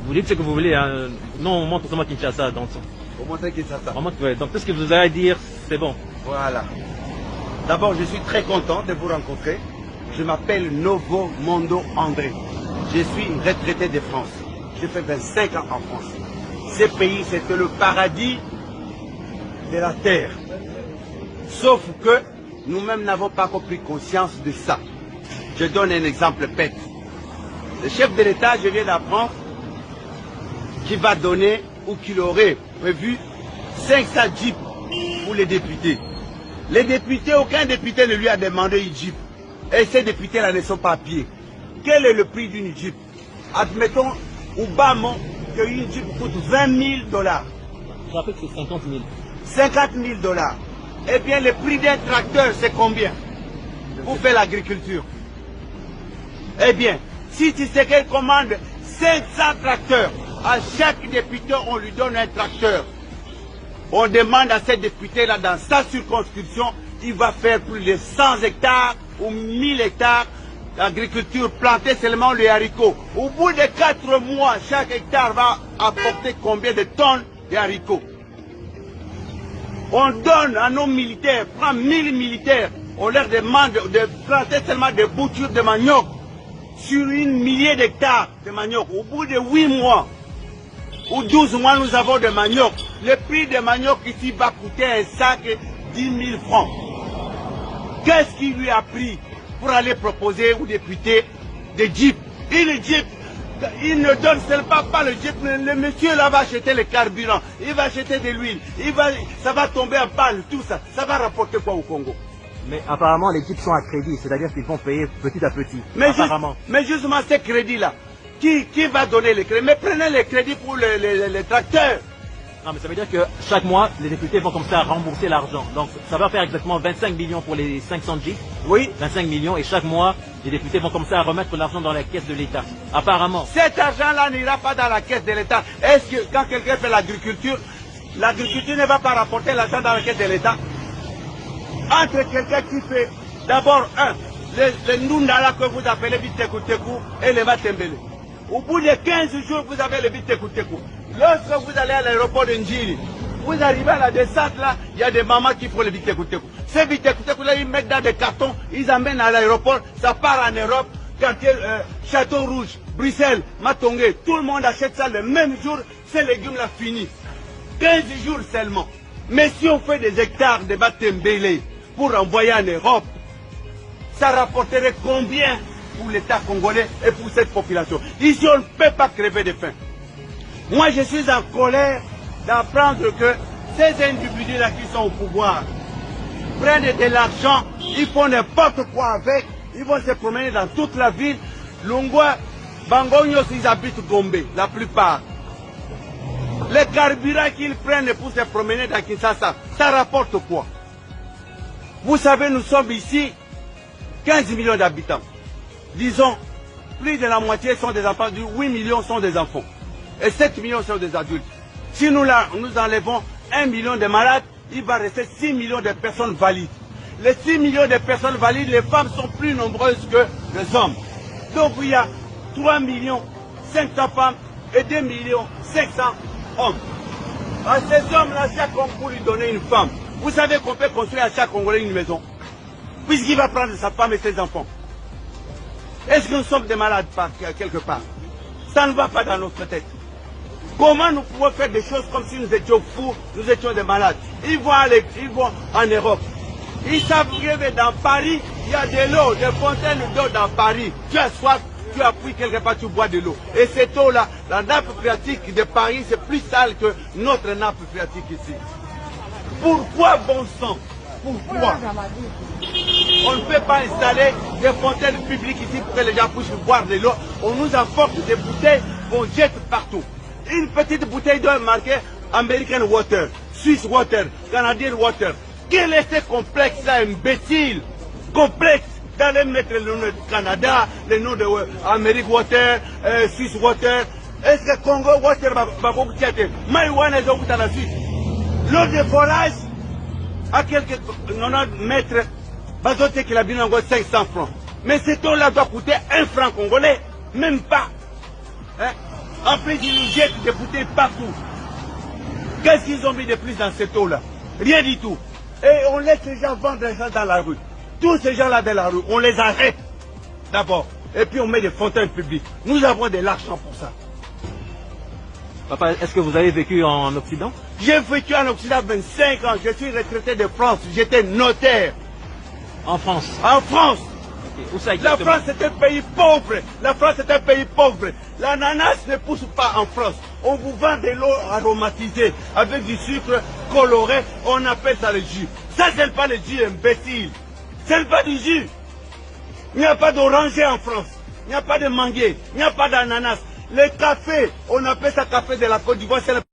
Vous dites ce que vous voulez, hein. Non, on montre comment Kinshasa, donc. Au montrer Kinshasa. On montre, ouais. Donc tout ce que vous avez à dire, c'est bon. Voilà. D'abord, je suis très content de vous rencontrer. Je m'appelle Novo Mondo André. Je suis retraité de France. J'ai fait 25 ans en France. Ce pays, c'était le paradis de la terre. Sauf que nous-mêmes n'avons pas encore pris conscience de ça. Je donne un exemple bête. Le chef de l'État, je viens d'apprendre, qu'il va donner ou qu'il aurait prévu 500 jeeps pour les députés. Les députés, aucun député ne lui a demandé une jeep. Et ces députés-là ne sont pas à pied. Quel est le prix d'une jeep? Admettons, au bas mot, qu'une jeep coûte 20 000 dollars. Je rappelle que c'est 50 000. 50 000 dollars. Eh bien, le prix d'un tracteur, c'est combien pour faire l'agriculture? Eh bien, si tu sais qu'elle commande 500 tracteurs, à chaque député, on lui donne un tracteur. On demande à ces députés-là, dans sa circonscription, il va faire plus de 100 hectares ou 1000 hectares d'agriculture, planter seulement les haricots. Au bout de 4 mois, chaque hectare va apporter combien de tonnes de haricots? On donne à nos militaires, prend 1000 militaires, on leur demande de planter seulement des boutures de manioc sur une millier d'hectares de manioc. Au bout de 8 mois ou 12 mois, nous avons de manioc. Le prix de manioc ici va coûter un sac 10 000 francs. Qu'est-ce qu'il lui a pris pour aller proposer aux députés des jeeps? Une jeep, il ne donne seulement pas le jeep, le monsieur là va acheter le carburant, il va acheter de l'huile, ça va tomber en panne, tout ça. Ça va rapporter quoi au Congo? Mais apparemment, les jeeps sont à crédit, c'est-à-dire qu'ils vont payer petit à petit. Mais, apparemment. Mais justement, ces crédits-là, qui va donner les crédits? Mais prenez les crédits pour les tracteurs. Non, mais ça veut dire que chaque mois, les députés vont commencer à rembourser l'argent. Donc, ça va faire exactement 25 millions pour les 500 jeeps. Oui. 25 millions, et chaque mois, les députés vont commencer à remettre l'argent dans la caisse de l'État. Apparemment. Cet argent-là n'ira pas dans la caisse de l'État. Est-ce que quand quelqu'un fait l'agriculture ne va pas rapporter l'argent dans la caisse de l'État? Entre quelqu'un qui fait d'abord le Ndundala que vous appelez Bitekou et le Matembele. Au bout de 15 jours, vous avez le Bitekou. Lorsque vous allez à l'aéroport de Njiri, vous arrivez à la descente là, il y a des mamans qui font le Bitekou. Ces Bitekou là, ils mettent dans des cartons, ils amènent à l'aéroport, ça part en Europe, quartier Château Rouge, Bruxelles, Matongé, tout le monde achète ça le même jour, ces légumes là finis. 15 jours seulement. Mais si on fait des hectares de Matembele pour envoyer en Europe, ça rapporterait combien pour l'État congolais et pour cette population? Ici, on ne peut pas crever de faim. Moi, je suis en colère d'apprendre que ces individus-là qui sont au pouvoir prennent de l'argent, ils font n'importe quoi avec, ils vont se promener dans toute la ville. Lungwa, Bangognos, ils habitent Gombe, la plupart. Les carburants qu'ils prennent pour se promener dans Kinshasa, ça rapporte quoi? Vous savez, nous sommes ici 15 millions d'habitants. Disons, plus de la moitié sont des enfants, 8 millions sont des enfants. Et 7 millions sont des adultes. Si nous enlevons 1 million de malades, il va rester 6 millions de personnes valides. Les 6 millions de personnes valides, les femmes sont plus nombreuses que les hommes. Donc il y a 3 millions 500 femmes et 2 millions 500 hommes. À ces hommes-là, chaque homme pour lui donner une femme. Vous savez qu'on peut construire à chaque Congolais une maison, puisqu'il va prendre sa femme et ses enfants. Est-ce que nous sommes des malades quelque part? Ça ne va pas dans notre tête. Comment nous pouvons faire des choses comme si nous étions fous, nous étions des malades? Ils vont en Europe. Ils savent que dans Paris, il y a de l'eau, des fontaines d'eau dans Paris. Tu as soif, tu appuies quelque part, tu bois de l'eau. Et cette eau-là, la nappe phréatique de Paris, c'est plus sale que notre nappe phréatique ici. Pourquoi, bon sang? Pourquoi on ne peut pas installer des fontaines publiques ici pour que les gens puissent boire de l'eau? On nous apporte des bouteilles qu'on jette partout. Une petite bouteille doit marquer American Water, Swiss Water, Canadian Water. Quel est ce complexe-là, imbécile? Complexe d'aller mettre le nom du Canada, le nom de American Water, Swiss Water. Est-ce que Congo Water va beaucoup tirer? Maïwana est au bout de la Suisse. L'eau de forage, à quelques 90 mètres, bazote qu'il a bien encore 500 francs. Mais cette eau-là doit coûter 1 franc congolais, même pas. Hein? Après, ils nous jettent des bouteilles partout. Qu'est-ce qu'ils ont mis de plus dans cette eau-là? Rien du tout. Et on laisse les gens vendre ça dans la rue. Tous ces gens-là dans la rue, on les arrête d'abord. Et puis on met des fontaines publiques. Nous avons de l'argent pour ça. Papa, est-ce que vous avez vécu en Occident? J'ai vécu en Occident 25 ans. Je suis retraité de France. J'étais notaire. En France? En France. Okay. Où ça La exactement? France est un pays pauvre. La France est un pays pauvre. L'ananas ne pousse pas en France. On vous vend de l'eau aromatisée avec du sucre coloré. On appelle ça le jus. Ça, c'est pas le jus, imbécile. C'est pas du jus. Il n'y a pas d'oranger en France. Il n'y a pas de manguier. Il n'y a pas d'ananas. Le café, on appelle ça café de la Côte d'Ivoire.